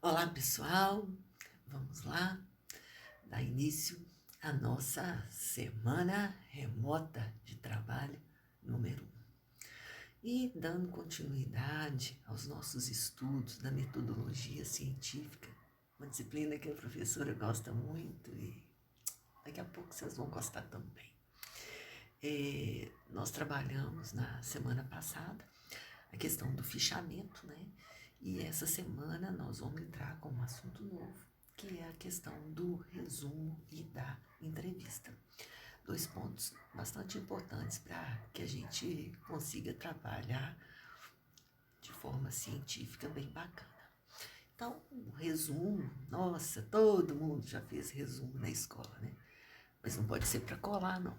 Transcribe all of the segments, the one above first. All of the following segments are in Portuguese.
Olá, pessoal. Vamos lá dar início à nossa semana remota de trabalho número 1. E dando continuidade aos nossos estudos da metodologia científica, uma disciplina que a professora gosta muito e daqui a pouco vocês vão gostar também. Nós trabalhamos na semana passada a questão do fichamento, né? E essa semana nós vamos entrar com um assunto novo, que é a questão do resumo e da entrevista. 2 pontos bastante importantes para que a gente consiga trabalhar de forma científica bem bacana. Então, o resumo, nossa, todo mundo já fez resumo na escola, né? Mas não pode ser para colar, não.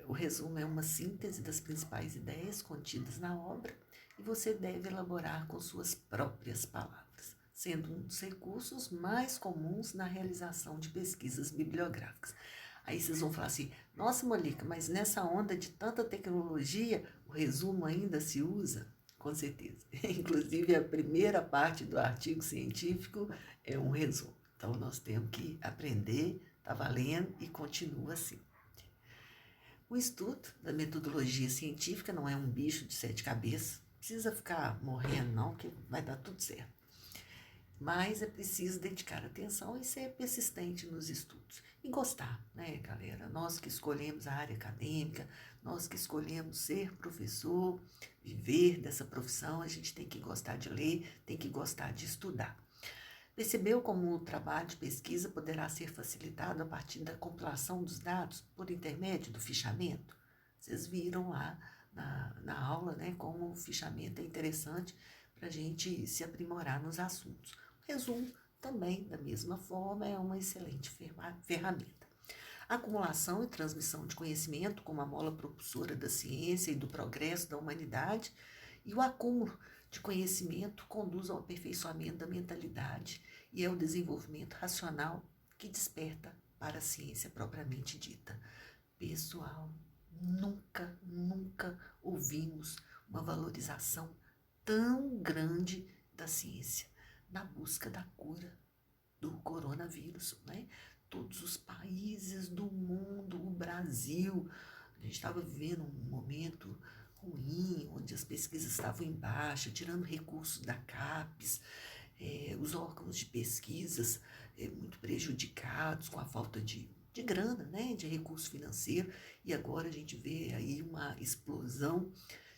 O resumo é uma síntese das principais ideias contidas na obra e você deve elaborar com suas próprias palavras, sendo um dos recursos mais comuns na realização de pesquisas bibliográficas. Aí vocês vão falar assim, nossa, Molica, mas nessa onda de tanta tecnologia, o resumo ainda se usa? Com certeza. Inclusive, a primeira parte do artigo científico é um resumo. Então, nós temos que aprender, tá valendo e continua assim. O estudo da metodologia científica não é um bicho de 7 cabeças, não precisa ficar morrendo não, que vai dar tudo certo. Mas é preciso dedicar atenção e ser persistente nos estudos. E gostar, né, galera? Nós que escolhemos a área acadêmica, nós que escolhemos ser professor, viver dessa profissão, a gente tem que gostar de ler, tem que gostar de estudar. Percebeu como o trabalho de pesquisa poderá ser facilitado a partir da compilação dos dados por intermédio do fichamento? Vocês viram lá na aula, né, como o fichamento é interessante para a gente se aprimorar nos assuntos. O resumo também, da mesma forma, é uma excelente ferramenta. A acumulação e transmissão de conhecimento como a mola propulsora da ciência e do progresso da humanidade e o acúmulo de conhecimento conduz ao aperfeiçoamento da mentalidade e ao desenvolvimento racional que desperta para a ciência propriamente dita. Pessoal, nunca ouvimos uma valorização tão grande da ciência na busca da cura do coronavírus, né? Todos os países do mundo, o Brasil, a gente estava vivendo um momento ruim, onde as pesquisas estavam em baixa, tirando recursos da CAPES, os órgãos de pesquisas muito prejudicados com a falta de grana, né, de recurso financeiro, e agora a gente vê aí uma explosão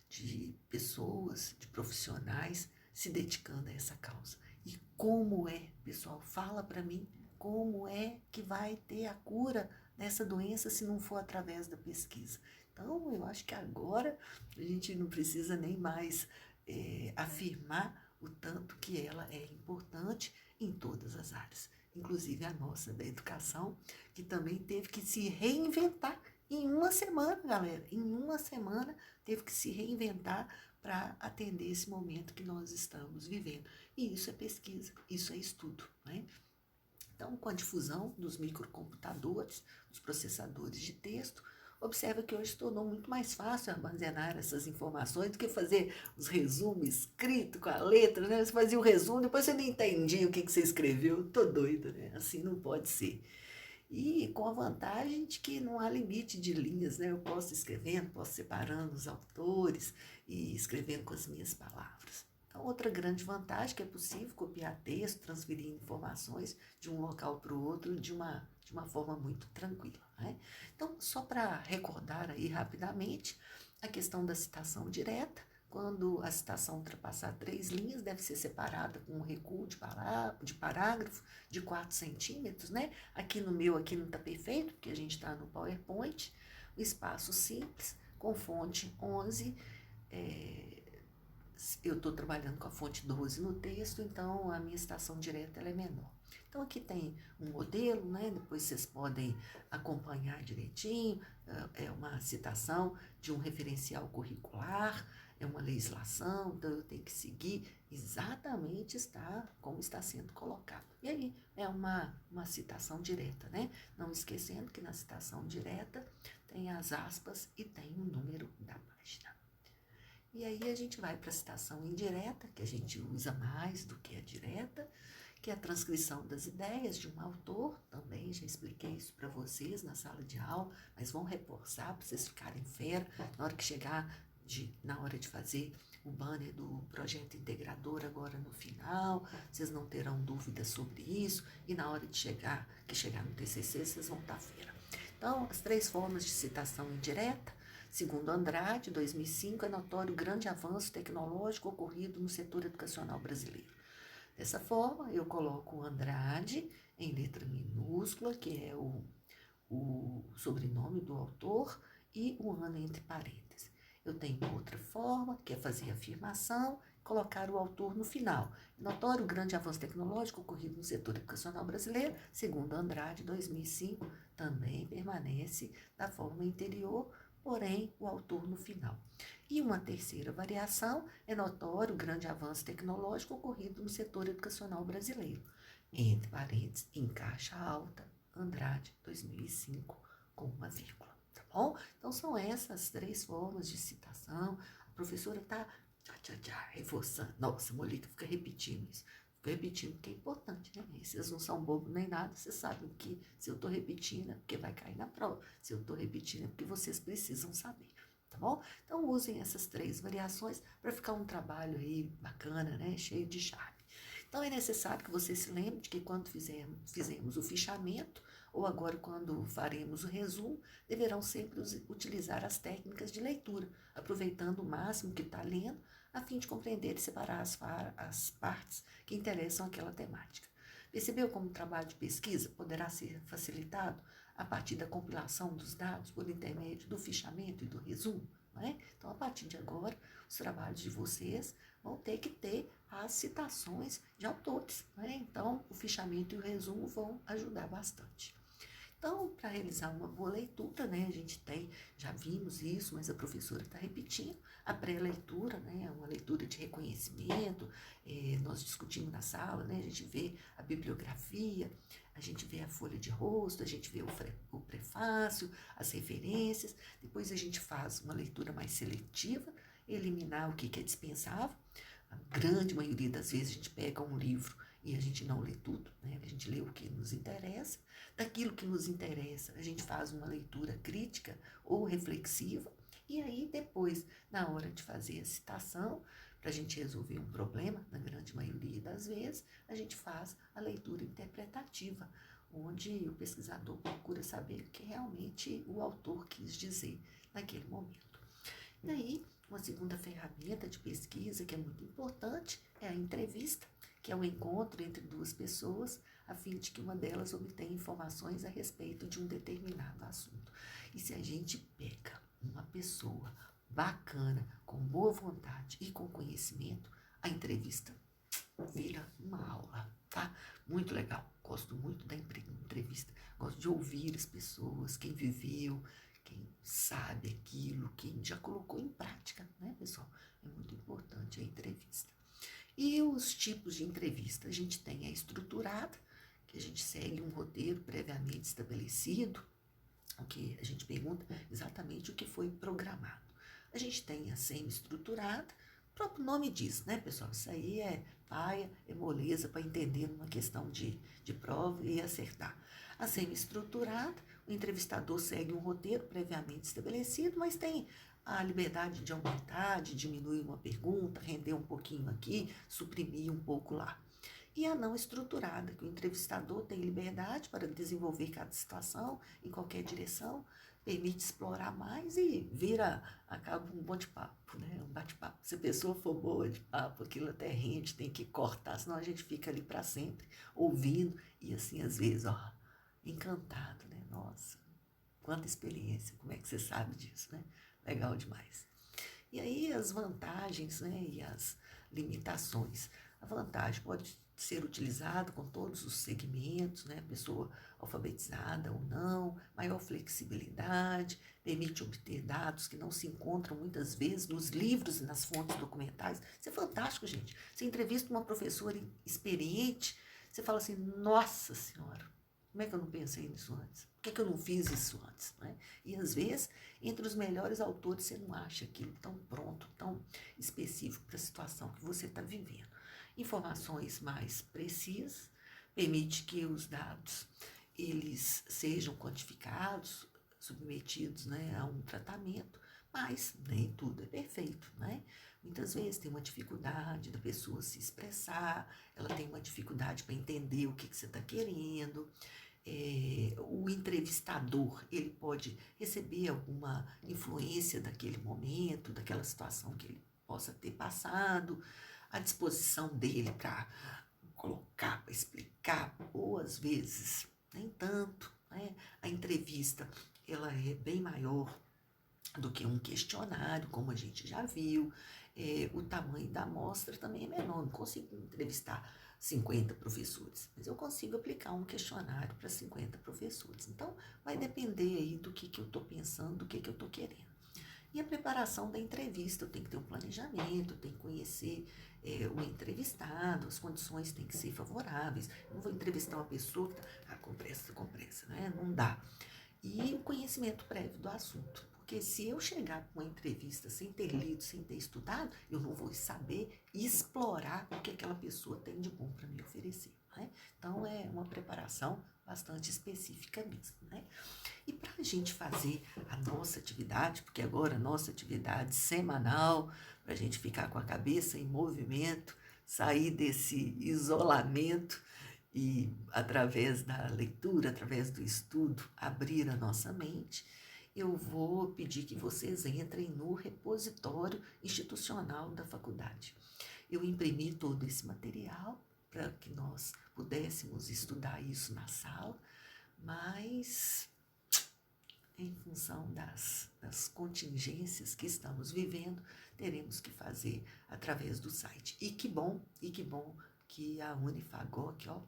de pessoas, de profissionais se dedicando a essa causa. E como é, pessoal, fala para mim, como é que vai ter a cura dessa doença se não for através da pesquisa? Então, eu acho que agora a gente não precisa nem mais afirmar o tanto que ela é importante em todas as áreas, inclusive a nossa da educação, que também teve que se reinventar em uma semana, galera. Em uma semana teve que se reinventar para atender esse momento que nós estamos vivendo. E isso é pesquisa, isso é estudo, né? Então, com a difusão dos microcomputadores, dos processadores de texto, observa que hoje tornou muito mais fácil armazenar essas informações do que fazer os resumos escritos com a letra, né? Você fazia o resumo, depois você não entendia o que você escreveu. Tô doida, né? Assim não pode ser. E com a vantagem de que não há limite de linhas, né? Eu posso ir escrevendo, posso separando os autores e escrevendo com as minhas palavras. Então, outra grande vantagem é que é possível copiar texto, transferir informações de um local para o outro de uma forma muito tranquila, né? Então, só para recordar aí rapidamente, a questão da citação direta, quando a citação ultrapassar 3 linhas, deve ser separada com um recuo de parágrafo de 4 centímetros, né? Aqui no meu, aqui não está perfeito, porque a gente está no PowerPoint. O espaço simples, com fonte 11, eu estou trabalhando com a fonte 12 no texto, então a minha citação direta ela é menor. Então aqui tem um modelo, né? Depois vocês podem acompanhar direitinho, é uma citação de um referencial curricular, é uma legislação, então eu tenho que seguir exatamente como está sendo colocado. E aí é uma citação direta, né? Não esquecendo que na citação direta tem as aspas e tem o número da página. E aí a gente vai para a citação indireta, que a gente usa mais do que a direta, que é a transcrição das ideias de um autor. Também já expliquei isso para vocês na sala de aula, mas vão reforçar para vocês ficarem fera na hora que chegar, na hora de fazer o banner do projeto integrador agora no final, vocês não terão dúvidas sobre isso, e na hora de chegar no TCC, vocês vão estar fera. Então, as 3 formas de citação indireta. Segundo Andrade, 2005, é notório o grande avanço tecnológico ocorrido no setor educacional brasileiro. Dessa forma, eu coloco o Andrade em letra minúscula, que é o sobrenome do autor, e o ano entre parênteses. Eu tenho outra forma, que é fazer afirmação, colocar o autor no final. Notório o grande avanço tecnológico ocorrido no setor educacional brasileiro, segundo Andrade, 2005, também permanece da forma anterior, porém o autor no final. E uma terceira variação é notório o grande avanço tecnológico ocorrido no setor educacional brasileiro. Entre parênteses, em caixa alta, Andrade, 2005, com uma vírgula, tá bom? Então, são essas 3 formas de citação. A professora está reforçando. Nossa, Molica fica repetindo isso. Fica repetindo porque é importante, né? E vocês não são bobos nem nada, vocês sabem que se eu estou repetindo é porque vai cair na prova. Se eu estou repetindo é porque vocês precisam saber, tá bom? Então, usem essas 3 variações para ficar um trabalho aí bacana, né? Cheio de charme. Então, é necessário que você se lembre de que quando fizemos o fichamento, ou agora quando faremos o resumo, deverão sempre utilizar as técnicas de leitura, aproveitando o máximo que está lendo, a fim de compreender e separar as partes que interessam àquela temática. Percebeu como o trabalho de pesquisa poderá ser facilitado a partir da compilação dos dados por intermédio do fichamento e do resumo? Não é? Então, a partir de agora, os trabalhos de vocês vão ter que ter as citações de autores, né? Então, o fichamento e o resumo vão ajudar bastante. Então, para realizar uma boa leitura, né, a gente já vimos isso, mas a professora está repetindo, a pré-leitura, né, uma leitura de reconhecimento, nós discutimos na sala, né, a gente vê a bibliografia, a gente vê a folha de rosto, a gente vê o prefácio, as referências, depois a gente faz uma leitura mais seletiva, eliminar o que é dispensável. A grande maioria das vezes a gente pega um livro e a gente não lê tudo, né? A gente lê o que nos interessa. Daquilo que nos interessa, a gente faz uma leitura crítica ou reflexiva, e aí depois, na hora de fazer a citação, para a gente resolver um problema, na grande maioria das vezes, a gente faz a leitura interpretativa, onde o pesquisador procura saber o que realmente o autor quis dizer naquele momento. E aí, uma segunda ferramenta de pesquisa que é muito importante é a entrevista, que é o encontro entre 2 pessoas, a fim de que uma delas obtenha informações a respeito de um determinado assunto. E se a gente pega uma pessoa bacana, com boa vontade e com conhecimento, a entrevista vira uma aula, tá? Muito legal. Gosto muito da entrevista. Gosto de ouvir as pessoas, quem viveu, quem sabe aquilo, quem já colocou em prática, né, pessoal? É muito importante a entrevista. E os tipos de entrevista? A gente tem a estruturada, que a gente segue um roteiro previamente estabelecido, o que a gente pergunta exatamente o que foi programado. A gente tem a semi-estruturada, o próprio nome diz, né, pessoal? Isso aí é paia, é moleza para entender numa questão de prova e acertar. A semi-estruturada, o entrevistador segue um roteiro previamente estabelecido, mas tem a liberdade de aumentar, de diminuir uma pergunta, render um pouquinho aqui, suprimir um pouco lá. E a não estruturada, que o entrevistador tem liberdade para desenvolver cada situação em qualquer direção, permite explorar mais e acaba um bate-papo, né? Um bate-papo. Se a pessoa for boa de papo, aquilo até rende, tem que cortar, senão a gente fica ali para sempre, ouvindo, e assim, às vezes, ó, encantado, né? Nossa, quanta experiência, como é que você sabe disso, né? Legal demais. E aí as vantagens, né, e as limitações. A vantagem pode ser utilizada com todos os segmentos, né, pessoa alfabetizada ou não, maior flexibilidade, permite obter dados que não se encontram muitas vezes nos livros e nas fontes documentais. Isso é fantástico, gente. Você entrevista uma professora experiente, você fala assim, nossa senhora, Como é que eu não pensei nisso antes? Por que eu não fiz isso antes? Né? E às vezes, entre os melhores autores, você não acha aquilo tão pronto, tão específico para a situação que você está vivendo. Informações mais precisas permite que os dados eles sejam quantificados, submetidos, né, a um tratamento, mas nem tudo é perfeito, né? Muitas vezes tem uma dificuldade da pessoa se expressar, ela tem uma dificuldade para entender o que você está querendo. O entrevistador, ele pode receber alguma influência daquele momento, daquela situação que ele possa ter passado, a disposição dele para colocar, para explicar, ou às vezes nem tanto, né? A entrevista, ela é bem maior do que um questionário, como a gente já viu. O tamanho da amostra também é menor, não consigo entrevistar 50 professores, mas eu consigo aplicar um questionário para 50 professores. Então, vai depender aí do que eu estou pensando, do que eu estou querendo. E a preparação da entrevista, eu tenho que ter um planejamento, eu tenho que conhecer o entrevistado, as condições têm que ser favoráveis. Eu não vou entrevistar uma pessoa que está com pressa, né? Não dá. E o conhecimento prévio do assunto. Porque se eu chegar para uma entrevista sem ter lido, sem ter estudado, eu não vou saber explorar o que aquela pessoa tem de bom para me oferecer. Né? Então, é uma preparação bastante específica mesmo. Né? E para a gente fazer a nossa atividade, porque agora a nossa atividade semanal, para a gente ficar com a cabeça em movimento, sair desse isolamento e, através da leitura, através do estudo, abrir a nossa mente, eu vou pedir que vocês entrem no repositório institucional da faculdade. Eu imprimi todo esse material para que nós pudéssemos estudar isso na sala, mas em função das contingências que estamos vivendo, teremos que fazer através do site. E que bom que a Unifagoc, ó,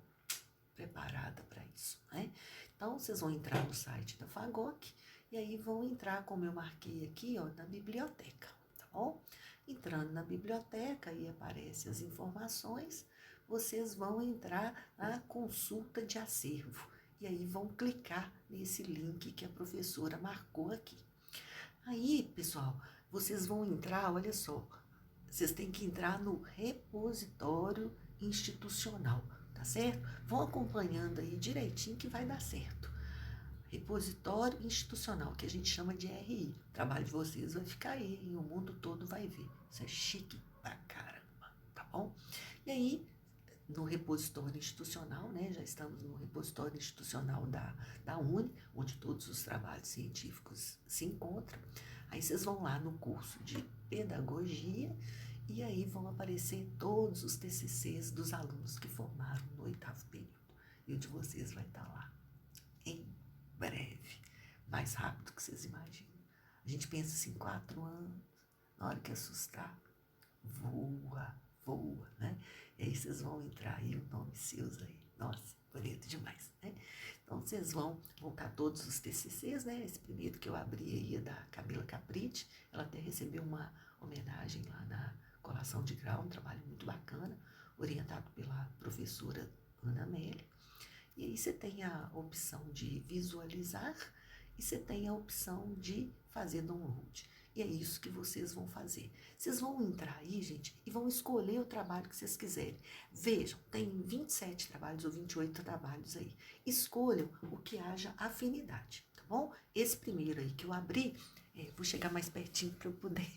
preparada para isso, né? Então, vocês vão entrar no site da Fagoc e aí vão entrar, como eu marquei aqui, ó, na biblioteca, tá bom? Entrando na biblioteca e aparecem as informações, vocês vão entrar na consulta de acervo e aí vão clicar nesse link que a professora marcou aqui. Aí, pessoal, vocês vão entrar, olha só, vocês têm que entrar no repositório institucional, tá certo? Vão acompanhando aí direitinho que vai dar certo. Repositório institucional, que a gente chama de RI. O trabalho de vocês vai ficar aí e o mundo todo vai ver. Isso é chique pra caramba, tá bom? E aí, no repositório institucional, né? Já estamos no repositório institucional da Uni, onde todos os trabalhos científicos se encontram. Aí vocês vão lá no curso de pedagogia e aí vão aparecer todos os TCCs dos alunos que formaram no 8º período. E o de vocês vai estar lá em breve, mais rápido que vocês imaginam. A gente pensa assim, 4 anos, na hora que assustar, voa, né? E aí vocês vão entrar aí, o nome seus aí. Nossa, bonito demais, né? Então, vocês vão voltar todos os TCCs, né? Esse primeiro que eu abri aí é da Camila Capriti. Ela até recebeu uma homenagem lá na colação de grau, um trabalho muito bacana, orientado pela professora Ana Amélia. E aí você tem a opção de visualizar e você tem a opção de fazer download. E é isso que vocês vão fazer. Vocês vão entrar aí, gente, e vão escolher o trabalho que vocês quiserem. Vejam, tem 27 trabalhos ou 28 trabalhos aí. Escolham o que haja afinidade, tá bom? Esse primeiro aí que eu abri, vou chegar mais pertinho para eu poder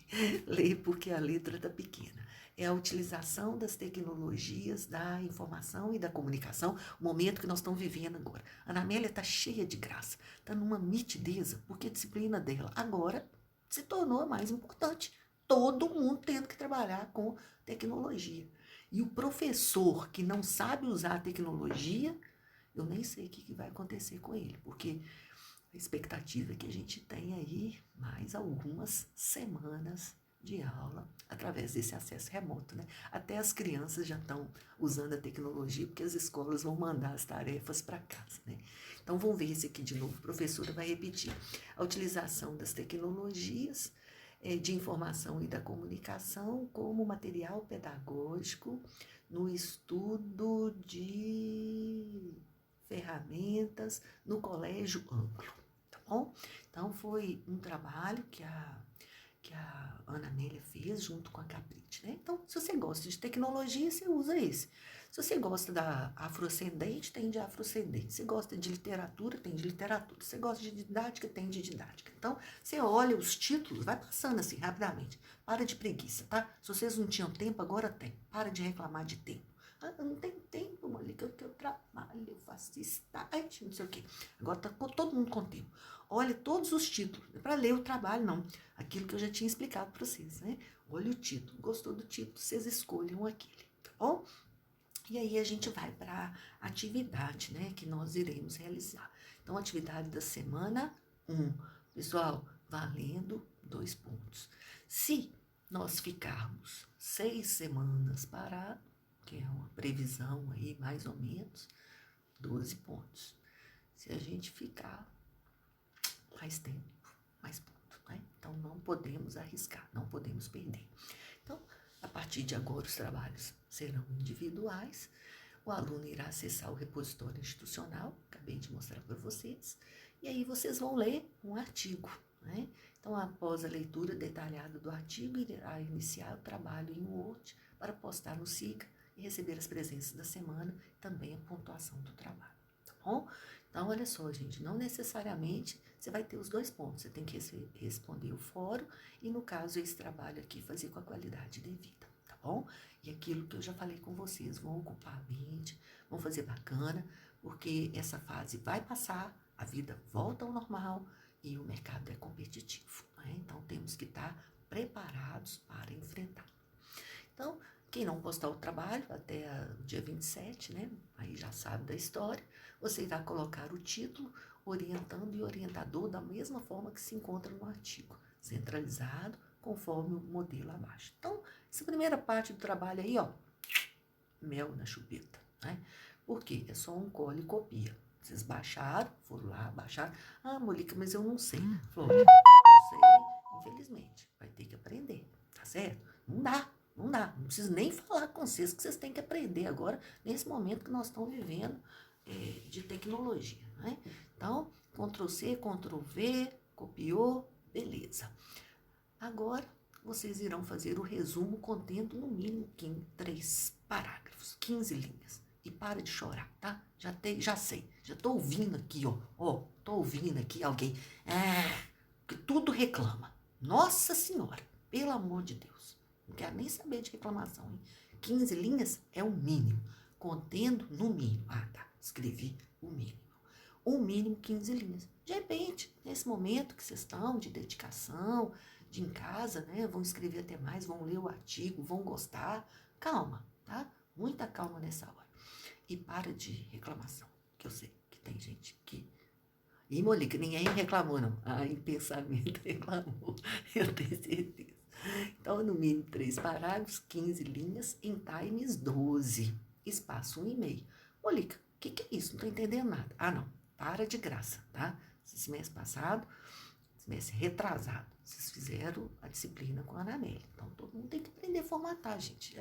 ler, porque a letra tá pequena. É a utilização das tecnologias da informação e da comunicação, o momento que nós estamos vivendo agora. A Ana Amélia está cheia de graça, está numa nitideza, porque a disciplina dela agora se tornou a mais importante. Todo mundo tendo que trabalhar com tecnologia. E o professor que não sabe usar a tecnologia, eu nem sei o que vai acontecer com ele, porque a expectativa é que a gente tenha aí mais algumas semanas de aula através desse acesso remoto, né? Até as crianças já estão usando a tecnologia, porque as escolas vão mandar as tarefas para casa, né? Então, vamos ver esse aqui de novo. A professora vai repetir. A utilização das tecnologias de informação e da comunicação como material pedagógico no estudo de ferramentas no colégio amplo, tá bom? Então, foi um trabalho que a Ana Amélia fez junto com a Caprite, né? Então, se você gosta de tecnologia, você usa esse. Se você gosta da afrodescendente, tem de afrodescendente. Se gosta de literatura, tem de literatura. Se você gosta de didática, tem de didática. Então, você olha os títulos, vai passando assim, rapidamente. Para de preguiça, tá? Se vocês não tinham tempo, agora tem. Para de reclamar de tempo. Ah, eu não tenho tempo, Mônica, que eu trabalho, eu faço estágio, não sei o quê. Agora tá todo mundo com tempo. Olha todos os títulos, não é para ler o trabalho, não. Aquilo que eu já tinha explicado para vocês, né? Olha o título, gostou do título, vocês escolham aquele, tá bom? E aí a gente vai para a atividade, né, que nós iremos realizar. Então, atividade da semana 1. Pessoal, valendo 2 pontos. Se nós ficarmos 6 semanas parados, que é uma previsão aí mais ou menos, 12 pontos. Se a gente ficar mais tempo, mais ponto, né? Então, não podemos arriscar, não podemos perder. Então, a partir de agora, os trabalhos serão individuais. O aluno irá acessar o repositório institucional, acabei de mostrar para vocês, e aí vocês vão ler um artigo, né? Então, após a leitura detalhada do artigo, irá iniciar o trabalho em Word para postar no SIGA e receber as presenças da semana, também a pontuação do trabalho, tá bom? Então, olha só, gente, não necessariamente você vai ter os 2 pontos, você tem que responder o fórum e, no caso, esse trabalho aqui, fazer com a qualidade devida, tá bom? E aquilo que eu já falei com vocês, vão ocupar a mente, vão fazer bacana, porque essa fase vai passar, a vida volta ao normal e o mercado é competitivo, né? Então, temos que estar preparados para enfrentar. Então, quem não postar o trabalho até o dia 27, né? Aí já sabe da história, você irá colocar o título, orientando e orientador da mesma forma que se encontra no artigo, centralizado, conforme o modelo abaixo. Então, essa primeira parte do trabalho aí, ó, mel na chupeta, né? Por quê? É só um cole e copia. Vocês baixaram, foram lá, baixaram. Ah, Mônica, mas eu não sei. Falou, não sei, infelizmente, vai ter que aprender, tá certo? Não dá. Não dá, não preciso nem falar com vocês que vocês têm que aprender agora, nesse momento que nós estamos vivendo de tecnologia, né? Então, Ctrl+C, Ctrl+V, copiou, beleza. Agora, vocês irão fazer o resumo contendo no mínimo 3 parágrafos, 15 linhas. E para de chorar, tá? Já sei, já tô ouvindo aqui, tô ouvindo aqui alguém, que tudo reclama. Nossa Senhora, pelo amor de Deus. Não quero nem saber de reclamação, hein? 15 linhas é o mínimo, contendo no mínimo. Ah, tá, escrevi o mínimo. O mínimo 15 linhas. De repente, nesse momento que vocês estão de dedicação, de em casa, né? Vão escrever até mais, vão ler o artigo, vão gostar. Calma, tá? Muita calma nessa hora. E para de reclamação, que eu sei que tem gente que... E, Mônica, ninguém reclamou, não. Ah, em pensamento reclamou, eu tenho certeza. Então, no mínimo 3 parágrafos, 15 linhas, em times 12, espaço 1,5. Mônica, o que é isso? Não estou entendendo nada. Ah, não, para de graça, tá? Esse mês passado, esse mês retrasado, vocês fizeram a disciplina com a Ana Amélia. Então, todo mundo tem que aprender a formatar, gente.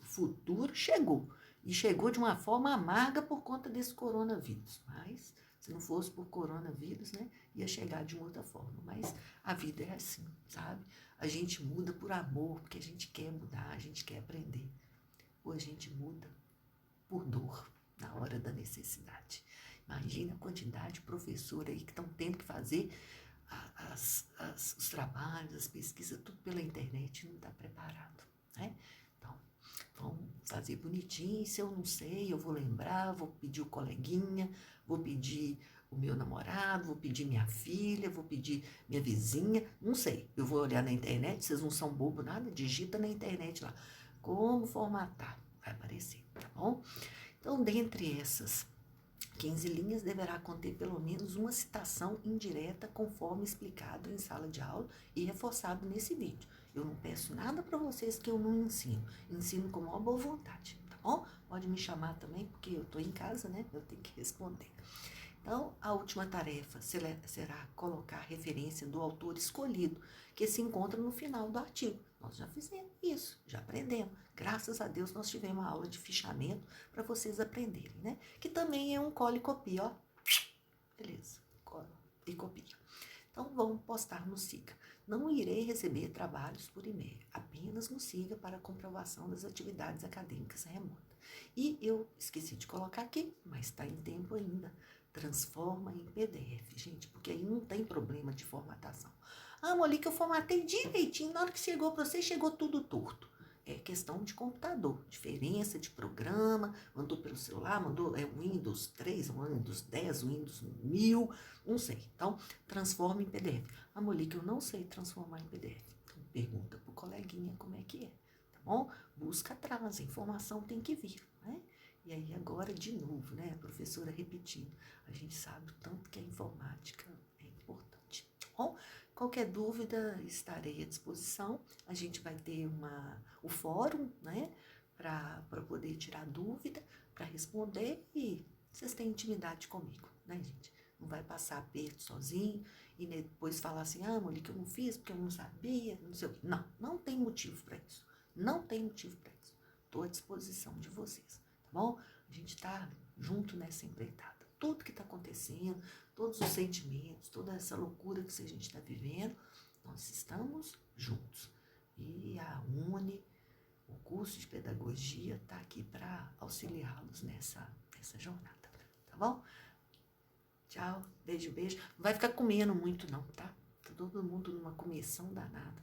O futuro chegou. E chegou de uma forma amarga por conta desse coronavírus. Mas, se não fosse por coronavírus, né, ia chegar de uma outra forma. Mas a vida é assim, sabe? A gente muda por amor, porque a gente quer mudar, a gente quer aprender. Ou a gente muda por dor, na hora da necessidade. Imagina a quantidade de professores aí que estão tendo que fazer os trabalhos, as pesquisas, tudo pela internet, não está preparado, né? Então, vamos fazer bonitinho, se eu não sei, eu vou lembrar, vou pedir o coleguinha, vou pedir o meu namorado, vou pedir minha filha, vou pedir minha vizinha, não sei. Eu vou olhar na internet, vocês não são bobo nada, digita na internet lá. Como formatar? Vai aparecer, tá bom? Então, dentre essas 15 linhas, deverá conter pelo menos uma citação indireta, conforme explicado em sala de aula e reforçado nesse vídeo. Eu não peço nada para vocês que eu não ensino. Ensino com maior boa vontade, tá bom? Pode me chamar também, porque eu estou em casa, né? Eu tenho que responder. Então, a última tarefa será colocar a referência do autor escolhido, que se encontra no final do artigo. Nós já fizemos isso, já aprendemos. Graças a Deus nós tivemos uma aula de fichamento para vocês aprenderem, né? Que também é um cola e copia, ó. Beleza, cola e copia. Então, vamos postar no Siga. Não irei receber trabalhos por e-mail, apenas no Siga para comprovação das atividades acadêmicas remotas. E eu esqueci de colocar aqui, mas está em tempo ainda. Transforma em PDF, gente, porque aí não tem problema de formatação. Ah, Molique, eu formatei direitinho, na hora que chegou para você, chegou tudo torto. É questão de computador, diferença de programa, mandou pelo celular, mandou Windows 3, Windows 10, Windows 1000, não sei. Então, transforma em PDF. Ah, Molique, eu não sei transformar em PDF. Então, pergunta pro coleguinha como é que é, tá bom? Busca atrás, a informação tem que vir, né? E aí agora, de novo, né, a professora repetindo, a gente sabe o tanto que a informática é importante, tá bom? Qualquer dúvida, estarei à disposição. A gente vai ter o fórum, né, para poder tirar dúvida, para responder e vocês têm intimidade comigo, né, gente? Não vai passar aperto sozinho e depois falar assim, ah, Monique, eu não fiz porque eu não sabia, não sei o quê. Não, não tem motivo para isso. Não tem motivo para isso. Estou à disposição de vocês, tá bom? A gente está junto nessa empreitada. Tudo que está acontecendo, todos os sentimentos, toda essa loucura que a gente está vivendo, nós estamos juntos. E a UNE, o curso de pedagogia, está aqui para auxiliá-los nessa jornada, tá bom? Tchau, beijo, beijo. Não vai ficar comendo muito não, tá? Tá todo mundo numa começão danada,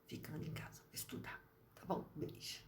ficando em casa, estudar, tá bom? Beijo.